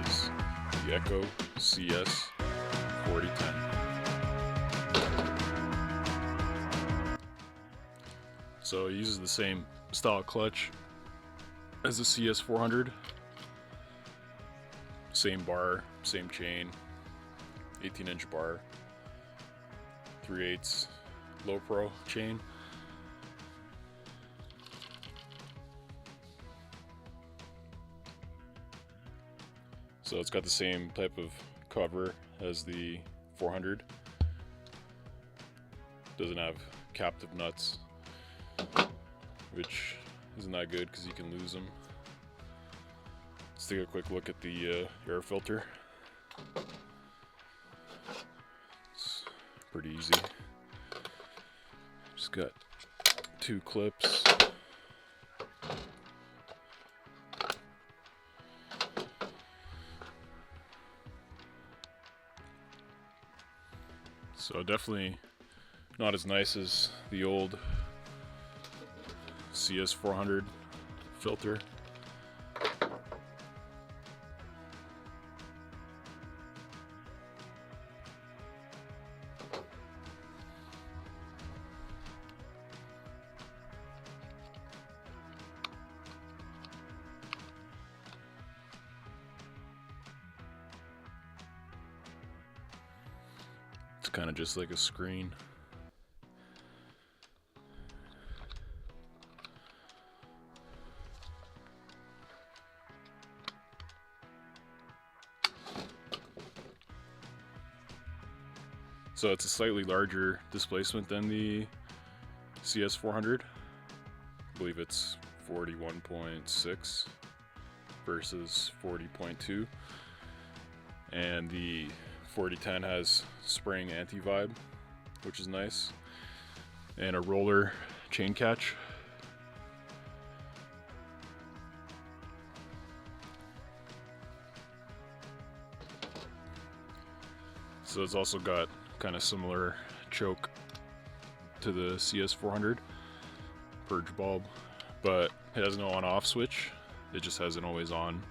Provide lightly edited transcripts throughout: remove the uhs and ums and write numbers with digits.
is the Echo CS-4010. So it uses the same style clutch as the CS-400. Same bar, same chain, 18-inch bar, 3/8 low pro chain. So it's got the same type of cover as the 400. Doesn't have captive nuts, which isn't that good because you can lose them. Let's take a quick look at the air filter. It's pretty easy. Just got 2 clips. So definitely not as nice as the old CS-400 filter. It's kind of just like a screen. So it's a slightly larger displacement than the CS-400. I believe it's 41.6 versus 40.2. And the 4010 has spring anti-vibe, which is nice, and a roller chain catch. So it's also got kind of similar choke to the CS-400 purge bulb, but it has no on-off switch. It just has an always-on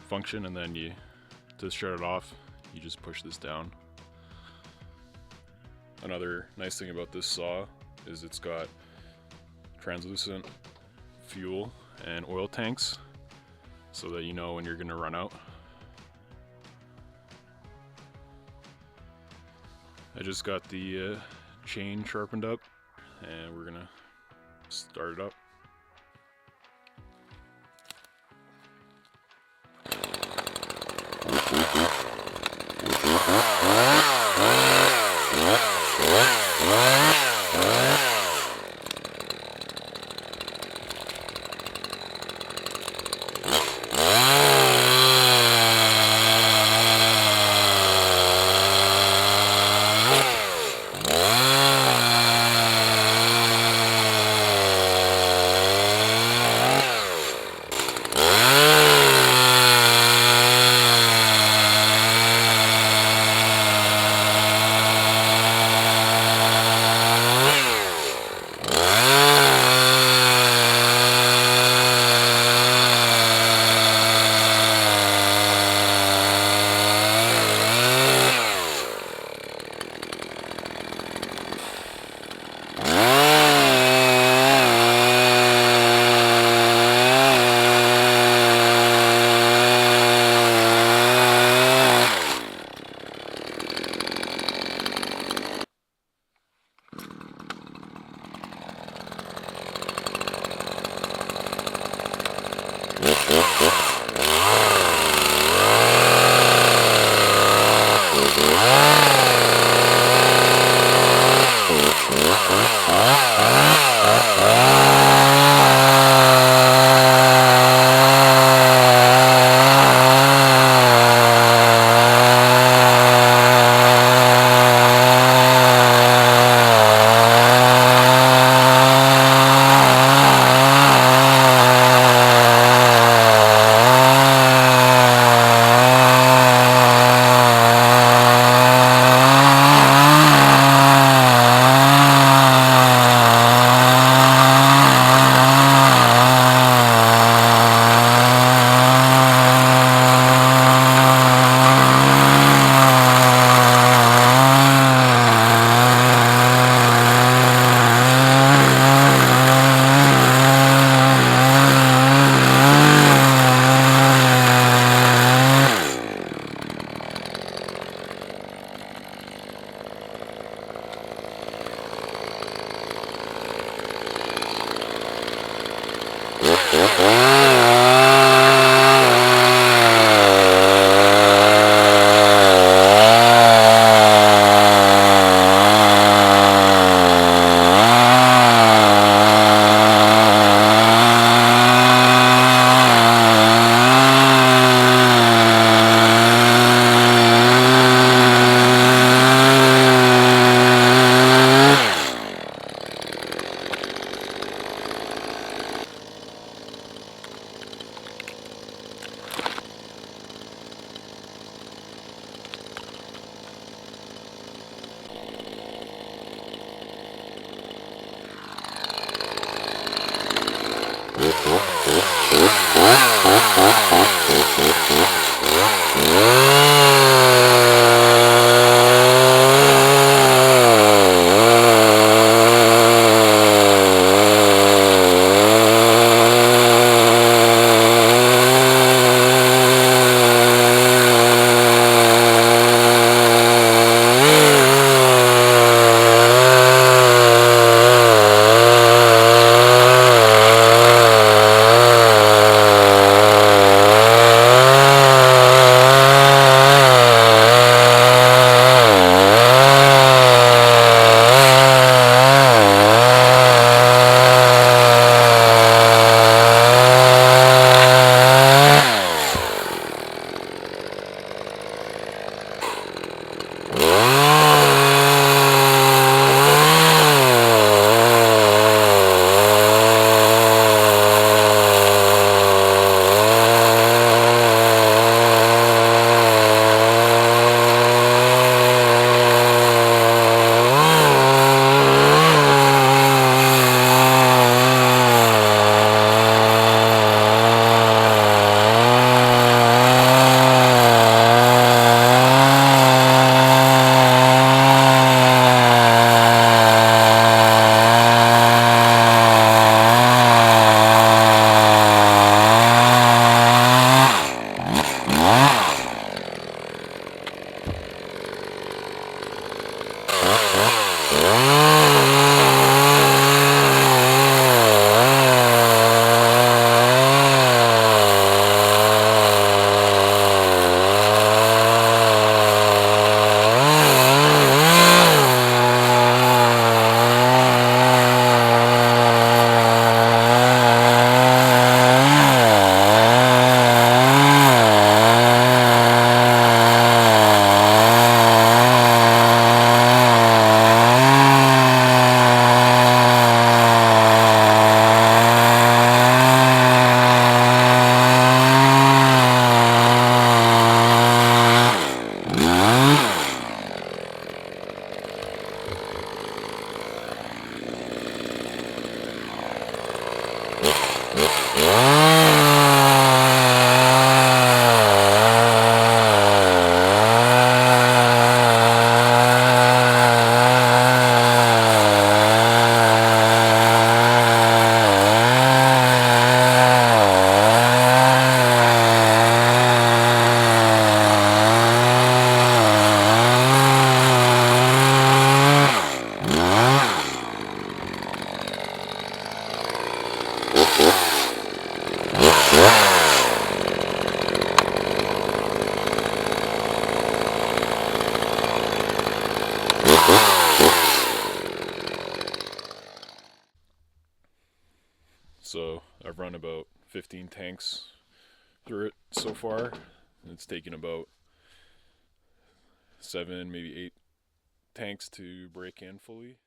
function, and then to shut it off, you just push this down. Another nice thing about this saw is it's got translucent fuel and oil tanks so that you know when you're gonna run out. I just got the chain sharpened up and we're gonna start it up. So I've run about 15 tanks through it so far. It's taken about 7, maybe 8 tanks to break in fully.